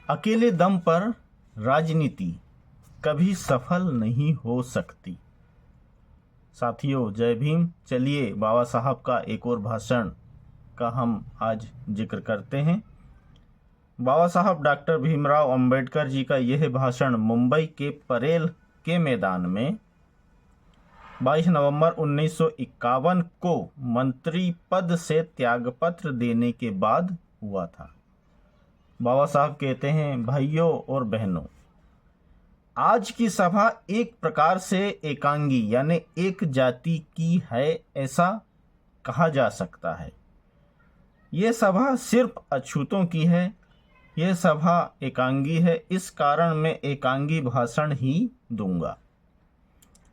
अकेले दम पर राजनीति कभी सफल नहीं हो सकती। साथियों, जय भीम। चलिए बाबा साहब का एक और भाषण का हम आज जिक्र करते हैं। बाबा साहब डॉक्टर भीमराव अंबेडकर जी का यह भाषण मुंबई के परेल के मैदान में 22 नवंबर 1951 को मंत्री पद से त्यागपत्र देने के बाद हुआ था। बाबा साहब कहते हैं, भाइयों और बहनों, आज की सभा एक प्रकार से एकांगी यानी एक जाति की है, ऐसा कहा जा सकता है। यह सभा सिर्फ अछूतों की है। यह सभा एकांगी है, इस कारण मैं एकांगी भाषण ही दूंगा।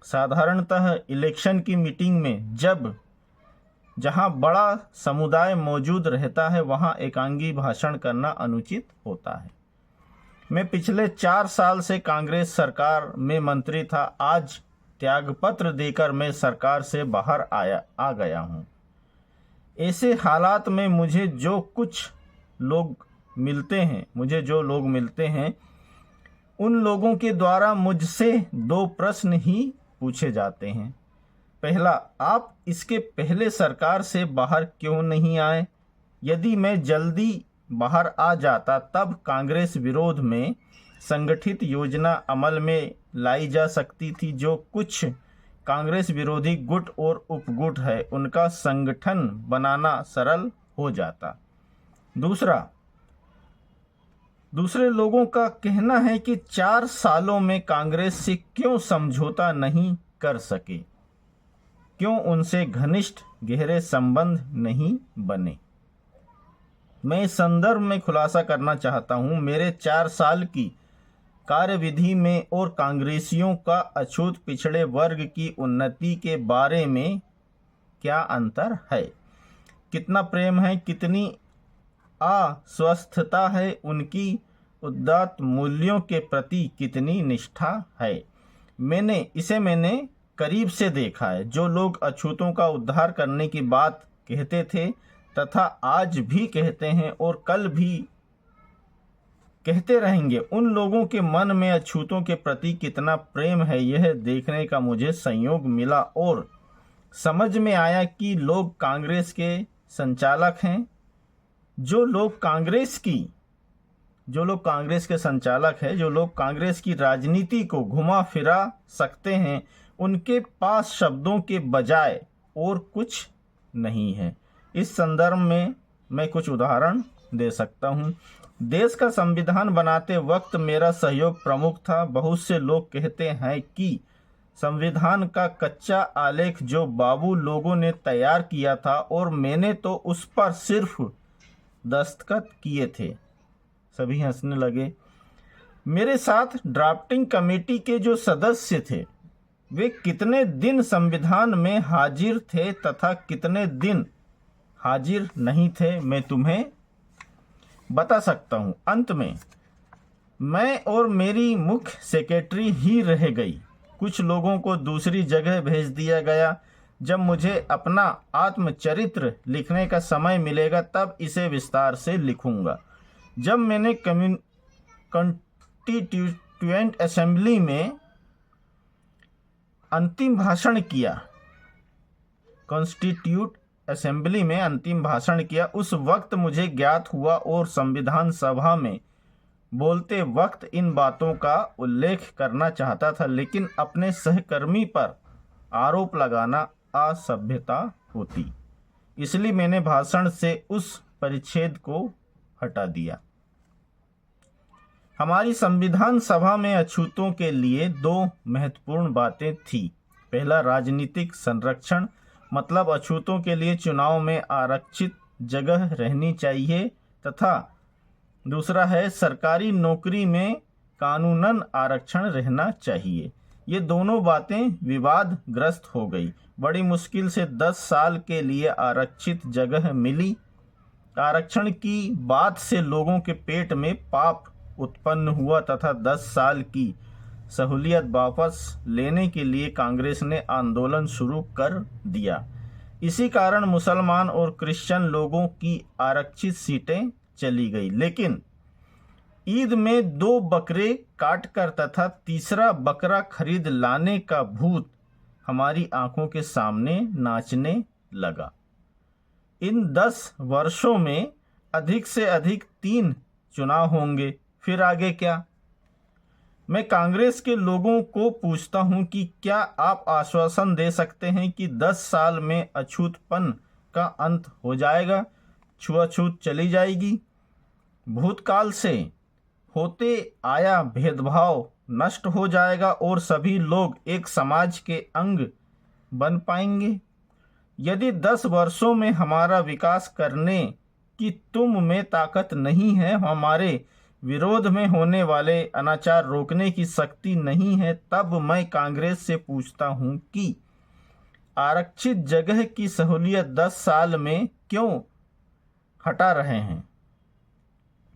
साधारणतः इलेक्शन की मीटिंग में जहां बड़ा समुदाय मौजूद रहता है, वहां एकांगी भाषण करना अनुचित होता है। मैं पिछले 4 साल से कांग्रेस सरकार में मंत्री था। आज त्यागपत्र देकर मैं सरकार से बाहर आ गया हूं। ऐसे हालात में मुझे जो लोग मिलते हैं उन लोगों के द्वारा मुझसे 2 प्रश्न ही पूछे जाते हैं। पहला, आप इसके पहले सरकार से बाहर क्यों नहीं आए? यदि मैं जल्दी बाहर आ जाता तब कांग्रेस विरोध में संगठित योजना अमल में लाई जा सकती थी। जो कुछ कांग्रेस विरोधी गुट और उपगुट है, उनका संगठन बनाना सरल हो जाता। दूसरे लोगों का कहना है कि 4 सालों में कांग्रेस से क्यों समझौता नहीं कर सके, क्यों उनसे घनिष्ठ गहरे संबंध नहीं बने। मैं इस संदर्भ में खुलासा करना चाहता हूं, मेरे 4 साल की कार्यविधि में और कांग्रेसियों का अछूत पिछड़े वर्ग की उन्नति के बारे में क्या अंतर है। कितना प्रेम है, कितनी आस्वस्थता है, उनकी उदात्त मूल्यों के प्रति कितनी निष्ठा है। मैंने करीब से देखा है। जो लोग अछूतों का उद्धार करने की बात कहते थे तथा आज भी कहते हैं और कल भी कहते रहेंगे, उन लोगों के मन में अछूतों के प्रति कितना प्रेम है, यह देखने का मुझे संयोग मिला और समझ में आया कि लोग कांग्रेस के संचालक हैं। जो लोग कांग्रेस के संचालक हैं, जो लोग कांग्रेस की राजनीति को घुमा फिरा सकते हैं, उनके पास शब्दों के बजाय और कुछ नहीं है। इस संदर्भ में मैं कुछ उदाहरण दे सकता हूं। देश का संविधान बनाते वक्त मेरा सहयोग प्रमुख था। बहुत से लोग कहते हैं कि संविधान का कच्चा आलेख जो बाबू लोगों ने तैयार किया था और मैंने तो उस पर सिर्फ दस्तखत किए थे। सभी हंसने लगे। मेरे साथ ड्राफ्टिंग कमेटी के जो सदस्य थे, वे कितने दिन संविधान में हाजिर थे तथा कितने दिन हाजिर नहीं थे, मैं तुम्हें बता सकता हूं। अंत में मैं और मेरी मुख्य सेक्रेटरी ही रह गई। कुछ लोगों को दूसरी जगह भेज दिया गया। जब मुझे अपना आत्मचरित्र लिखने का समय मिलेगा तब इसे विस्तार से लिखूंगा। जब मैंने कॉन्स्टिट्यूएंट असेंबली में अंतिम भाषण किया, उस वक्त मुझे ज्ञात हुआ और संविधान सभा में बोलते वक्त इन बातों का उल्लेख करना चाहता था, लेकिन अपने सहकर्मी पर आरोप लगाना असभ्यता होती। इसलिए मैंने भाषण से उस परिच्छेद को हटा दिया। हमारी संविधान सभा में अछूतों के लिए 2 महत्वपूर्ण बातें थी। पहला, राजनीतिक संरक्षण, मतलब अछूतों के लिए चुनाव में आरक्षित जगह रहनी चाहिए, तथा दूसरा है सरकारी नौकरी में कानूनन आरक्षण रहना चाहिए। ये दोनों बातें विवादग्रस्त हो गई। बड़ी मुश्किल से 10 साल के लिए आरक्षित जगह मिली। आरक्षण की बात से लोगों के पेट में पाप उत्पन्न हुआ तथा 10 साल की सहूलियत वापस लेने के लिए कांग्रेस ने आंदोलन शुरू कर दिया। इसी कारण मुसलमान और क्रिश्चियन लोगों की आरक्षित सीटें चली गई। लेकिन ईद में 2 बकरे काटकर तथा तीसरा बकरा खरीद लाने का भूत हमारी आंखों के सामने नाचने लगा। इन 10 वर्षों में अधिक से अधिक 3 चुनाव होंगे, फिर आगे क्या? मैं कांग्रेस के लोगों को पूछता हूं कि क्या आप आश्वासन दे सकते हैं कि 10 साल में अछूतपन का अंत हो जाएगा, छुआछूत चली जाएगी, भूतकाल से होते आया भेदभाव नष्ट हो जाएगा और सभी लोग एक समाज के अंग बन पाएंगे? यदि 10 वर्षों में हमारा विकास करने की तुम में ताकत नहीं है, हमारे विरोध में होने वाले अनाचार रोकने की शक्ति नहीं है, तब मैं कांग्रेस से पूछता हूं कि आरक्षित जगह की सहूलियत 10 साल में क्यों हटा रहे हैं?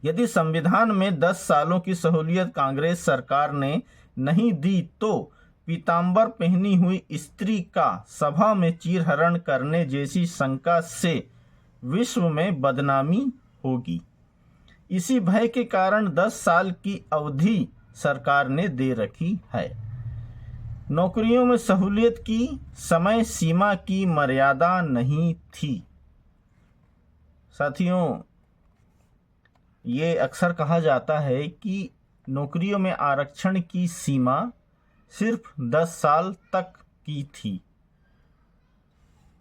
यदि संविधान में 10 सालों की सहूलियत कांग्रेस सरकार ने नहीं दी तो पीतांबर पहनी हुई स्त्री का सभा में चीरहरण करने जैसी शंका से विश्व में बदनामी होगी। इसी भय के कारण 10 साल की अवधि सरकार ने दे रखी है। नौकरियों में सहूलियत की समय सीमा की मर्यादा नहीं थी। साथियों, ये अक्सर कहा जाता है कि नौकरियों में आरक्षण की सीमा सिर्फ 10 साल तक की थी,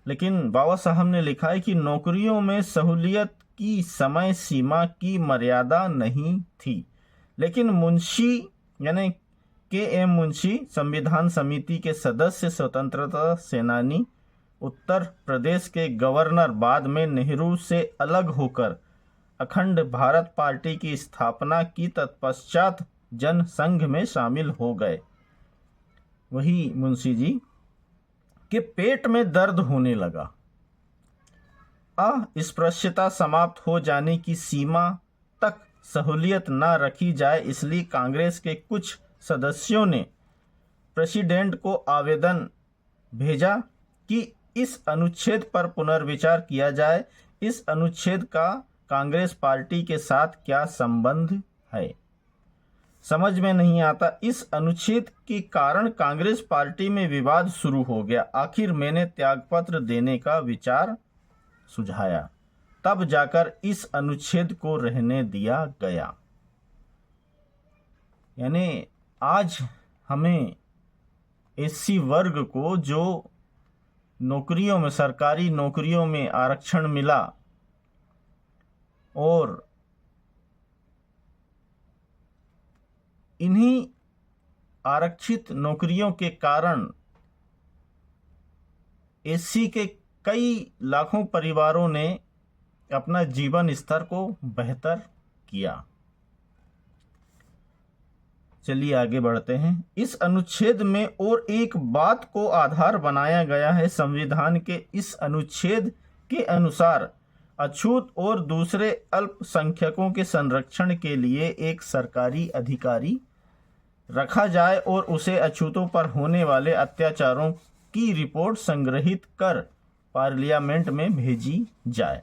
लेकिन बाबा साहब ने लिखा है कि नौकरियों में सहूलियत की समय सीमा की मर्यादा नहीं थी। लेकिन मुंशी यानी के.एम. मुंशी, संविधान समिति के सदस्य, स्वतंत्रता सेनानी, उत्तर प्रदेश के गवर्नर, बाद में नेहरू से अलग होकर अखंड भारत पार्टी की स्थापना की, तत्पश्चात जनसंघ में शामिल हो गए। वही मुंशी जी के पेट में दर्द होने लगा। अस्पृश्यता समाप्त हो जाने की सीमा तक सहूलियत न रखी जाए, इसलिए कांग्रेस के कुछ सदस्यों ने प्रेसिडेंट को आवेदन भेजा कि इस अनुच्छेद पर पुनर्विचार किया जाए। इस अनुच्छेद का कांग्रेस पार्टी के साथ क्या संबंध है, समझ में नहीं आता। इस अनुच्छेद के कारण कांग्रेस पार्टी में विवाद शुरू हो गया। आखिर मैंने त्यागपत्र देने का विचार सुझाया, तब जाकर इस अनुच्छेद को रहने दिया गया। यानी आज हमें एससी वर्ग को जो नौकरियों में, सरकारी नौकरियों में आरक्षण मिला और इन्हीं आरक्षित नौकरियों के कारण एससी के कई लाखों परिवारों ने अपना जीवन स्तर को बेहतर किया। चलिए आगे बढ़ते हैं। इस अनुच्छेद में और एक बात को आधार बनाया गया है। संविधान के इस अनुच्छेद के अनुसार अछूत और दूसरे अल्पसंख्यकों के संरक्षण के लिए एक सरकारी अधिकारी रखा जाए और उसे अछूतों पर होने वाले अत्याचारों की रिपोर्ट संग्रहित कर पार्लियामेंट में भेजी जाए।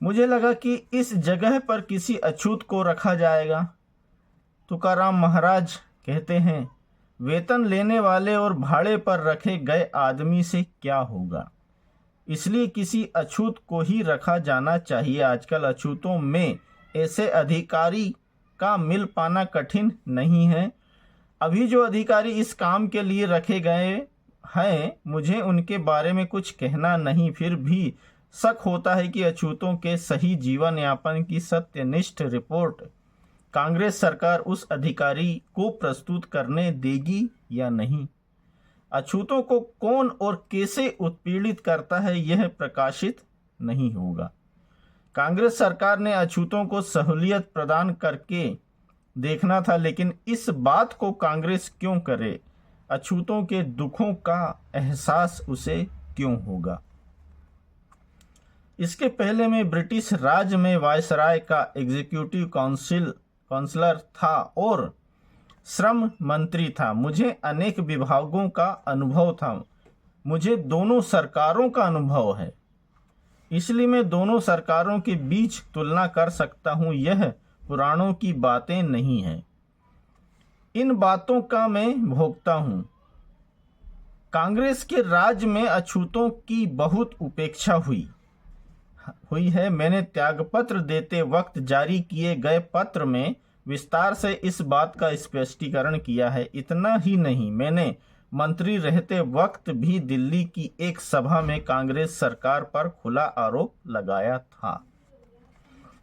मुझे लगा कि इस जगह पर किसी अछूत को रखा जाएगा। तुकाराम महाराज कहते हैं, वेतन लेने वाले और भाड़े पर रखे गए आदमी से क्या होगा, इसलिए किसी अछूत को ही रखा जाना चाहिए। आजकल अछूतों में ऐसे अधिकारी का मिल पाना कठिन नहीं है। अभी जो अधिकारी इस काम के लिए रखे गए हैं, मुझे उनके बारे में कुछ कहना नहीं, फिर भी शक होता है कि अछूतों के सही जीवन यापन की सत्यनिष्ठ रिपोर्ट कांग्रेस सरकार उस अधिकारी को प्रस्तुत करने देगी या नहीं। अछूतों को कौन और कैसे उत्पीड़ित करता है, यह प्रकाशित नहीं होगा। कांग्रेस सरकार ने अछूतों को सहूलियत प्रदान करके देखना था, लेकिन इस बात को कांग्रेस क्यों करे? अछूतों के दुखों का एहसास उसे क्यों होगा? इसके पहले मैं ब्रिटिश राज में वायसराय का एग्जीक्यूटिव काउंसलर था और श्रम मंत्री था। मुझे अनेक विभागों का अनुभव था। मुझे दोनों सरकारों का अनुभव है, इसलिए मैं दोनों सरकारों के बीच तुलना कर सकता हूं। यह पुराणों की बातें नहीं है। इन बातों का मैं भोगता हूँ। कांग्रेस के राज में अछूतों की बहुत उपेक्षा हुई है। मैंने त्यागपत्र देते वक्त जारी किए गए पत्र में विस्तार से इस बात का स्पष्टीकरण किया है। इतना ही नहीं, मैंने मंत्री रहते वक्त भी दिल्ली की एक सभा में कांग्रेस सरकार पर खुला आरोप लगाया था।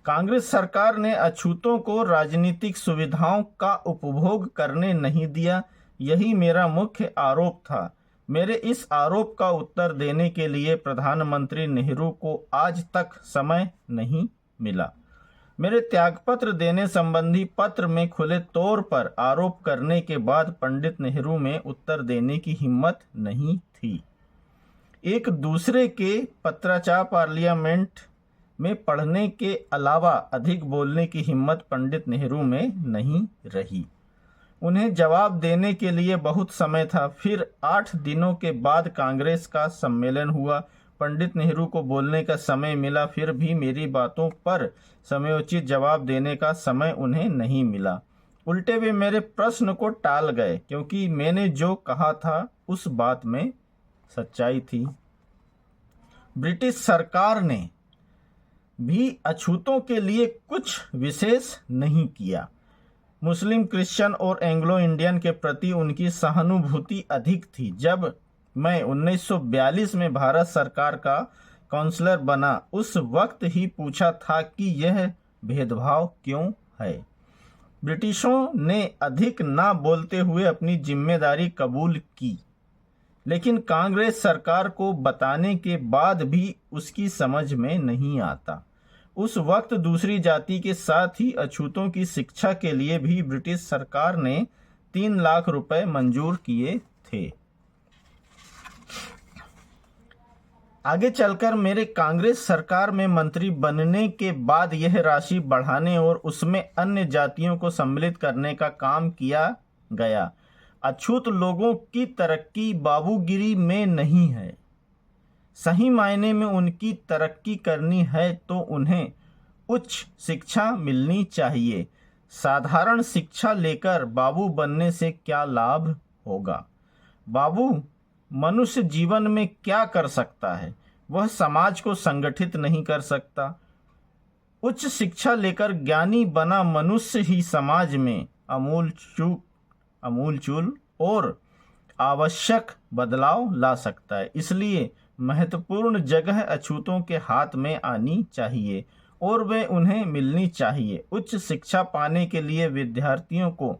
कांग्रेस सरकार ने अछूतों को राजनीतिक सुविधाओं का उपभोग करने नहीं दिया, यही मेरा मुख्य आरोप था। मेरे इस आरोप का उत्तर देने के लिए प्रधानमंत्री नेहरू को आज तक समय नहीं मिला। मेरे त्यागपत्र देने संबंधी पत्र में खुले तौर पर आरोप करने के बाद पंडित नेहरू में उत्तर देने की हिम्मत नहीं थी। एक दूसरे के पत्राचार पार्लियामेंट में पढ़ने के अलावा अधिक बोलने की हिम्मत पंडित नेहरू में नहीं रही। उन्हें जवाब देने के लिए बहुत समय था। फिर 8 दिनों के बाद कांग्रेस का सम्मेलन हुआ। पंडित नेहरू को बोलने का समय मिला, फिर भी मेरी बातों पर समयोचित जवाब देने का समय उन्हें नहीं मिला। उल्टे वे मेरे प्रश्न को टाल गए, क्योंकि मैंने जो कहा था उस बात में सच्चाई थी। ब्रिटिश सरकार ने भी अछूतों के लिए कुछ विशेष नहीं किया। मुस्लिम, क्रिश्चियन और एंग्लो इंडियन के प्रति उनकी सहानुभूति अधिक थी। जब मैं 1942 में भारत सरकार का काउंसलर बना, उस वक्त ही पूछा था कि यह भेदभाव क्यों है। ब्रिटिशों ने अधिक ना बोलते हुए अपनी जिम्मेदारी कबूल की, लेकिन कांग्रेस सरकार को बताने के बाद भी उसकी समझ में नहीं आता। उस वक्त दूसरी जाति के साथ ही अछूतों की शिक्षा के लिए भी ब्रिटिश सरकार ने 3 लाख रुपए मंजूर किए थे। आगे चलकर मेरे कांग्रेस सरकार में मंत्री बनने के बाद यह राशि बढ़ाने और उसमें अन्य जातियों को सम्मिलित करने का काम किया गया। अछूत लोगों की तरक्की बाबूगिरी में नहीं है। सही मायने में उनकी तरक्की करनी है तो उन्हें उच्च शिक्षा मिलनी चाहिए। साधारण शिक्षा लेकर बाबू बनने से क्या लाभ होगा? बाबू मनुष्य जीवन में क्या कर सकता है? वह समाज को संगठित नहीं कर सकता। उच्च शिक्षा लेकर ज्ञानी बना मनुष्य ही समाज में आमूलचूल और आवश्यक बदलाव ला सकता है। इसलिए महत्वपूर्ण जगह अछूतों के हाथ में आनी चाहिए और वे उन्हें मिलनी चाहिए। उच्च शिक्षा पाने के लिए विद्यार्थियों को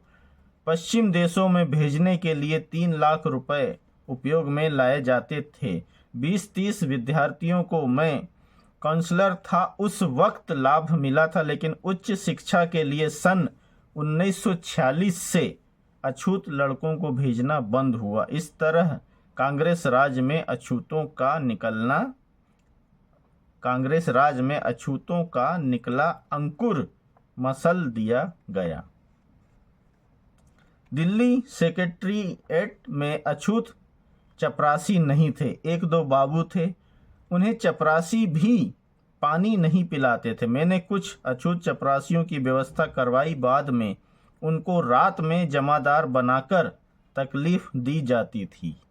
पश्चिम देशों में भेजने के लिए 3 लाख रुपए उपयोग में लाए जाते थे। 20-30 विद्यार्थियों को मैं काउंसलर था, उस वक्त लाभ मिला था, लेकिन उच्च शिक्षा के लिए सन 1946 से अछूत लड़कों को भेजना बंद हुआ। इस तरह कांग्रेस राज में अछूतों का निकला अंकुर मसल दिया गया। दिल्ली सेक्रेटेरिएट में अछूत चपरासी नहीं थे। 1-2 बाबू थे, उन्हें चपरासी भी पानी नहीं पिलाते थे। मैंने कुछ अछूत चपरासियों की व्यवस्था करवाई। बाद में उनको रात में जमादार बनाकर तकलीफ दी जाती थी।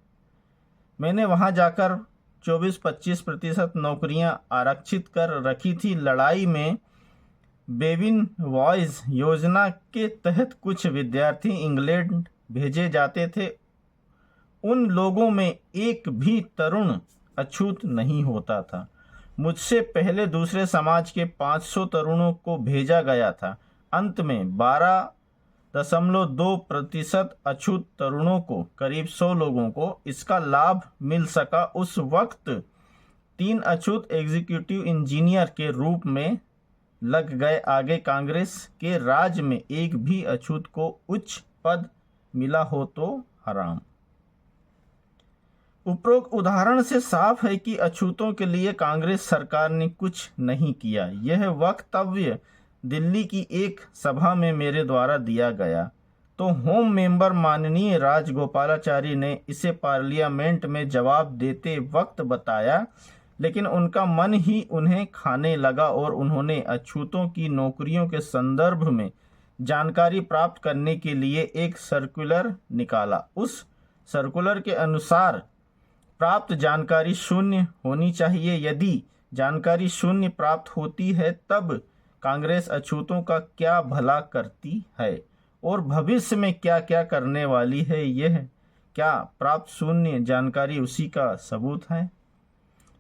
मैंने वहां जाकर 24-25% नौकरियां आरक्षित कर रखी थी। लड़ाई में बेबिन वॉयज योजना के तहत कुछ विद्यार्थी इंग्लैंड भेजे जाते थे। उन लोगों में एक भी तरुण अछूत नहीं होता था। मुझसे पहले दूसरे समाज के 500 तरुणों को भेजा गया था। अंत में 12.2% अछूत तरुणों को, करीब 100 लोगों को इसका लाभ मिल सका। उस वक्त 3 अछूत एग्जीक्यूटिव इंजीनियर के रूप में लग गए। आगे कांग्रेस के राज में एक भी अछूत को उच्च पद मिला हो तो हराम। उपरोक्त उदाहरण से साफ है कि अछूतों के लिए कांग्रेस सरकार ने कुछ नहीं किया। यह वक्तव्य दिल्ली की एक सभा में मेरे द्वारा दिया गया तो होम मेंबर माननीय राजगोपालाचारी ने इसे पार्लियामेंट में जवाब देते वक्त बताया लेकिन उनका मन ही उन्हें खाने लगा और उन्होंने अछूतों की नौकरियों के संदर्भ में जानकारी प्राप्त करने के लिए एक सर्कुलर निकाला। उस सर्कुलर के अनुसार प्राप्त जानकारी शून्य होनी चाहिए। यदि जानकारी शून्य प्राप्त होती है तब कांग्रेस अछूतों का क्या भला करती है और भविष्य में क्या क्या करने वाली है, यह क्या प्राप्त शून्य जानकारी उसी का सबूत है।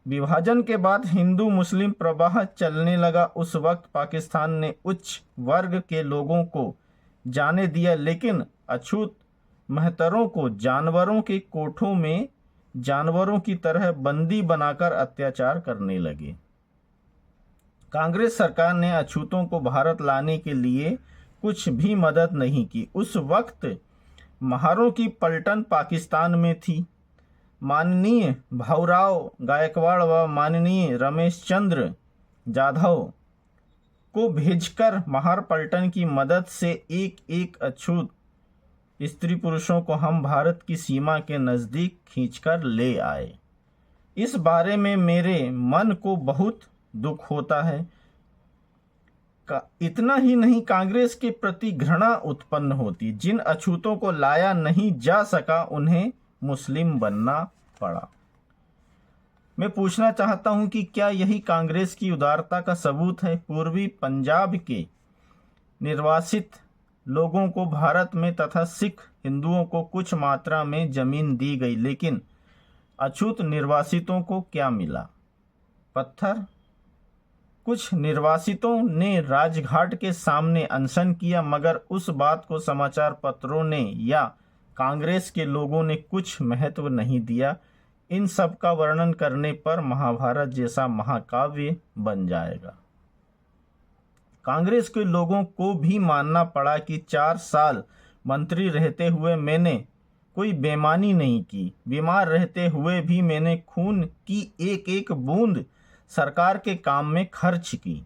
विभाजन के बाद हिंदू मुस्लिम प्रवाह चलने लगा। उस वक्त पाकिस्तान ने उच्च वर्ग के लोगों को जाने दिया, लेकिन अछूत महतरों को जानवरों के कोठों में जानवरों की तरह बंदी बनाकर अत्याचार करने लगे। कांग्रेस सरकार ने अछूतों को भारत लाने के लिए कुछ भी मदद नहीं की। उस वक्त महारों की पलटन पाकिस्तान में थी। माननीय भाऊराव गायकवाड़ व माननीय रमेश चंद्र जाधव को भेजकर महार पलटन की मदद से एक एक अछूत स्त्री पुरुषों को हम भारत की सीमा के नज़दीक खींचकर ले आए। इस बारे में मेरे मन को बहुत दुख होता है। इतना ही नहीं, कांग्रेस के प्रति घृणा उत्पन्न होती। जिन अछूतों को लाया नहीं जा सका उन्हें मुस्लिम बनना पड़ा। मैं पूछना चाहता हूं कि क्या यही कांग्रेस की उदारता का सबूत है। पूर्वी पंजाब के निर्वासित लोगों को भारत में तथा सिख हिंदुओं को कुछ मात्रा में जमीन दी गई, लेकिन अछूत निर्वासितों को क्या मिला? पत्थर। कुछ निर्वासितों ने राजघाट के सामने अनशन किया, मगर उस बात को समाचार पत्रों ने या कांग्रेस के लोगों ने कुछ महत्व नहीं दिया। इन सब का वर्णन करने पर महाभारत जैसा महाकाव्य बन जाएगा। कांग्रेस के लोगों को भी मानना पड़ा कि 4 साल मंत्री रहते हुए मैंने कोई बेईमानी नहीं की। बीमार रहते हुए भी मैंने खून की एक एक बूंद सरकार के काम में खर्च की।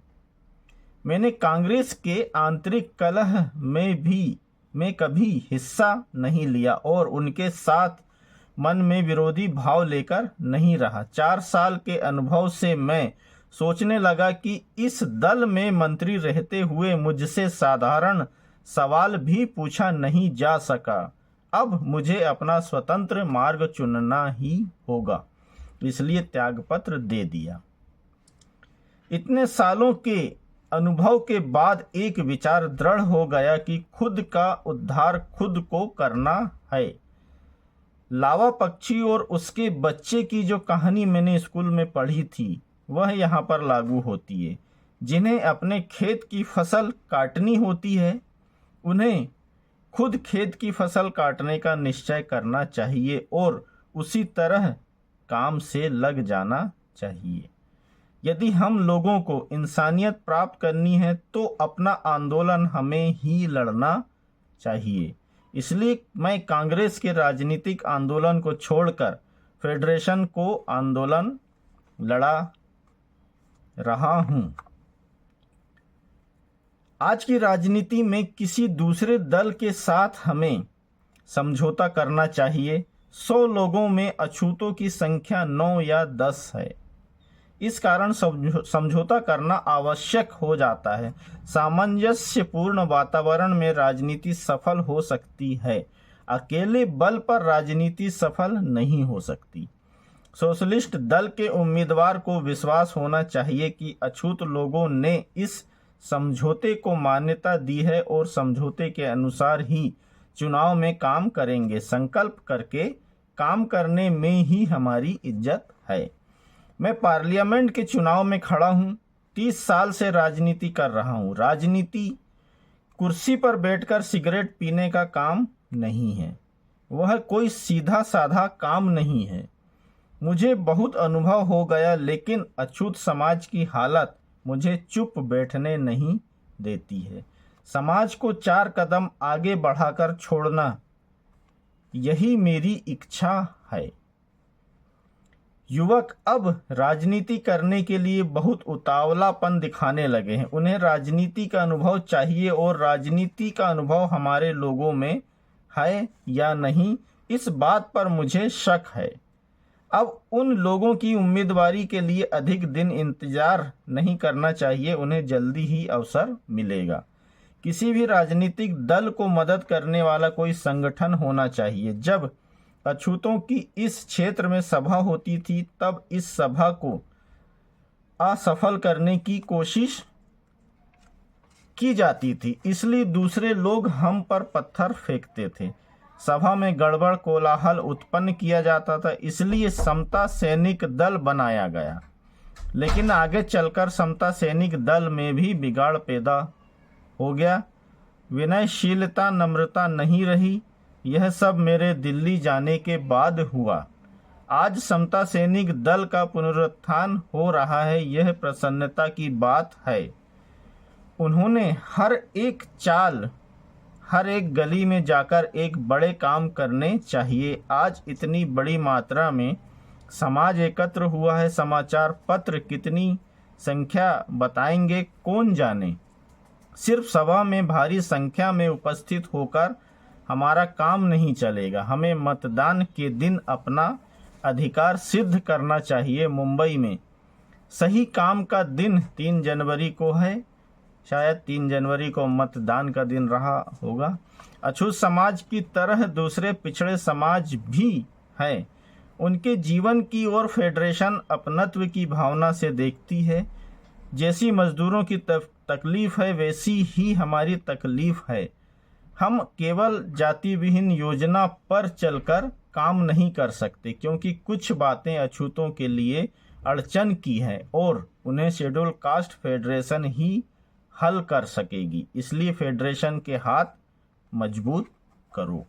मैंने कांग्रेस के आंतरिक कलह में कभी हिस्सा नहीं लिया और उनके साथ मन में विरोधी भाव लेकर नहीं रहा। 4 साल के अनुभव से मैं सोचने लगा कि इस दल में मंत्री रहते हुए मुझसे साधारण सवाल भी पूछा नहीं जा सका। अब मुझे अपना स्वतंत्र मार्ग चुनना ही होगा, इसलिए त्यागपत्र दे दिया। इतने सालों के अनुभव के बाद एक विचार दृढ़ हो गया कि खुद का उद्धार खुद को करना है। लावा पक्षी और उसके बच्चे की जो कहानी मैंने स्कूल में पढ़ी थी वह यहाँ पर लागू होती है। जिन्हें अपने खेत की फसल काटनी होती है उन्हें खुद खेत की फसल काटने का निश्चय करना चाहिए और उसी तरह काम से लग जाना चाहिए। यदि हम लोगों को इंसानियत प्राप्त करनी है तो अपना आंदोलन हमें ही लड़ना चाहिए। इसलिए मैं कांग्रेस के राजनीतिक आंदोलन को छोड़कर फेडरेशन को आंदोलन लड़ा रहा हूं। आज की राजनीति में किसी दूसरे दल के साथ हमें समझौता करना चाहिए। 100 लोगों में अछूतों की संख्या 9 या 10 है। इस कारण समझौता करना आवश्यक हो जाता है। सामंजस्यपूर्ण वातावरण में राजनीति सफल हो सकती है, अकेले बल पर राजनीति सफल नहीं हो सकती। सोशलिस्ट दल के उम्मीदवार को विश्वास होना चाहिए कि अछूत लोगों ने इस समझौते को मान्यता दी है और समझौते के अनुसार ही चुनाव में काम करेंगे। संकल्प करके काम करने में ही हमारी इज्जत है। मैं पार्लियामेंट के चुनाव में खड़ा हूँ। 30 साल से राजनीति कर रहा हूँ। राजनीति कुर्सी पर बैठकर सिगरेट पीने का काम नहीं है। वह कोई सीधा साधा काम नहीं है। मुझे बहुत अनुभव हो गया, लेकिन अछूत समाज की हालत मुझे चुप बैठने नहीं देती है। समाज को 4 कदम आगे बढ़ाकर छोड़ना, यही मेरी इच्छा है। युवक अब राजनीति करने के लिए बहुत उतावलापन दिखाने लगे हैं। उन्हें राजनीति का अनुभव चाहिए और राजनीति का अनुभव हमारे लोगों में है या नहीं, इस बात पर मुझे शक है। अब उन लोगों की उम्मीदवारी के लिए अधिक दिन इंतजार नहीं करना चाहिए, उन्हें जल्दी ही अवसर मिलेगा। किसी भी राजनीतिक दल को मदद करने वाला कोई संगठन होना चाहिए। जब अछूतों की इस क्षेत्र में सभा होती थी तब इस सभा को असफल करने की कोशिश की जाती थी, इसलिए दूसरे लोग हम पर पत्थर फेंकते थे। सभा में गड़बड़ कोलाहल उत्पन्न किया जाता था, इसलिए समता सैनिक दल बनाया गया। लेकिन आगे चलकर समता सैनिक दल में भी बिगाड़ पैदा हो गया। विनयशीलता नम्रता नहीं रही। यह सब मेरे दिल्ली जाने के बाद हुआ। आज समता सैनिक दल का पुनरुत्थान हो रहा है, यह प्रसन्नता की बात है। उन्होंने हर एक चाल, हर एक गली में जाकर एक बड़े काम करने चाहिए। आज इतनी बड़ी मात्रा में समाज एकत्र हुआ है, समाचार पत्र कितनी संख्या बताएंगे कौन जाने। सिर्फ सभा में भारी संख्या में उपस्थित होकर हमारा काम नहीं चलेगा, हमें मतदान के दिन अपना अधिकार सिद्ध करना चाहिए। मुंबई में सही काम का दिन 3 जनवरी को है, शायद 3 जनवरी को मतदान का दिन रहा होगा। अछूत समाज की तरह दूसरे पिछड़े समाज भी हैं, उनके जीवन की ओर फेडरेशन अपनत्व की भावना से देखती है। जैसी मजदूरों की तकलीफ है वैसी ही हमारी तकलीफ है। हम केवल जाति विहीन योजना पर चलकर काम नहीं कर सकते, क्योंकि कुछ बातें अछूतों के लिए अड़चन की हैं और उन्हें शेड्यूल कास्ट फेडरेशन ही हल कर सकेगी। इसलिए फेडरेशन के हाथ मजबूत करो।